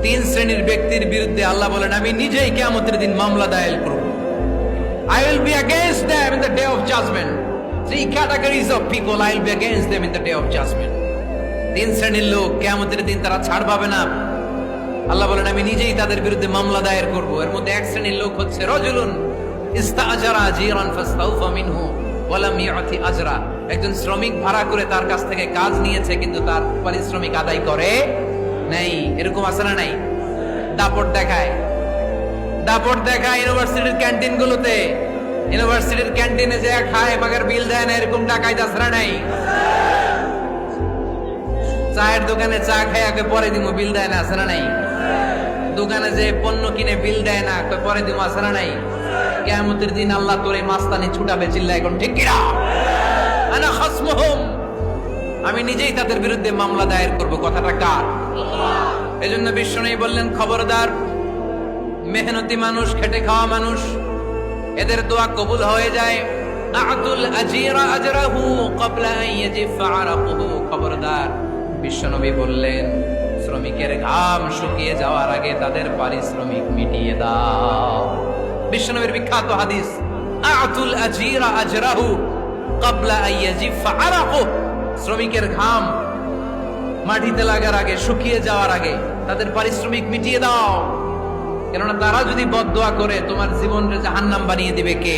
তিন শ্রেণীর ব্যক্তির বিরুদ্ধে আল্লাহ বলেন আমি নিজেই কিয়ামতের দিন মামলা দায়ের করব। I will be against them in the day of judgment. Three categories of people I will be against them in the day of judgment. তিন শ্রেণীর লোক কিয়ামতের দিন তারা ছাড় পাবে না। আল্লাহ বলেন আমি নিজেই তাদের বিরুদ্ধে মামলা দায়ের করব। এর মধ্যে এক শ্রেণীর লোক হচ্ছে রাজুলুন ইস্তাআজারা জিরান ফাস্তাউফা মিনহু ওয়া লাম ইয়াতি আজরা। একজন শ্রমিক ভাড়া করে তার কাছ থেকে কাজ নিয়েছে কিন্তু তার পারিশ্রমিক আদায় করে নাই। এরকম আছে না নাই? দাপট দেখায় ইউনিভার্সিটির ক্যান্টিন গুলোতে। ইউনিভার্সিটির ক্যান্টিনে যে খায় মাগের বিল দেয় না, এরকম ডাকাইত আছে না নাই? চায়ের দোকানে চা খায় আগে পরে দিমু, বিল দেয় না, আছে না নাই? দোকানে যে পণ্য কিনে বিল দেয় না, পরে দিমু, আছে না নাই? কিয়ামতের দিন আল্লাহ তোরে মাস্তানি ছুটাবে, চিল্লা এখন ঠিক কিনা? আনা খাসমুহুম, আমি নিজেই তাদের বিরুদ্ধে মামলা দায়ের করব। কথাটা কার? এজন্য বিশ্বনবী বললেন খবরদার, মেহনতি মানুষ, খেটে খাওয়া মানুষ, এদের দোয়া কবুল হয়ে যায়। আতুল আজিরা আজরাহু ক্বাবলা আন ইয়াজিফা আরাকুহু। খবরদার, বিশ্বনবী বললেন শ্রমিকের ঘাম শুকিয়ে যাওয়ার আগে তাদের পারিশ্রমিক মিটিয়ে দাও। বিশ্বনবীর বিখ্যাত হাদিস, আতুল আজিরা আজরাহু ক্বাবলা আন ইয়াজিফা আরাকুহু। শ্রমিকের ঘাম মাটিতে লাগার আগে, শুকিয়ে যাওয়ার আগে তাদের পারিশ্রমিক মিটিয়ে দাও। কেননা তারা যদি বদদোয়া করে তোমার জীবনকে জাহান্নাম বানিয়ে দিবে কে?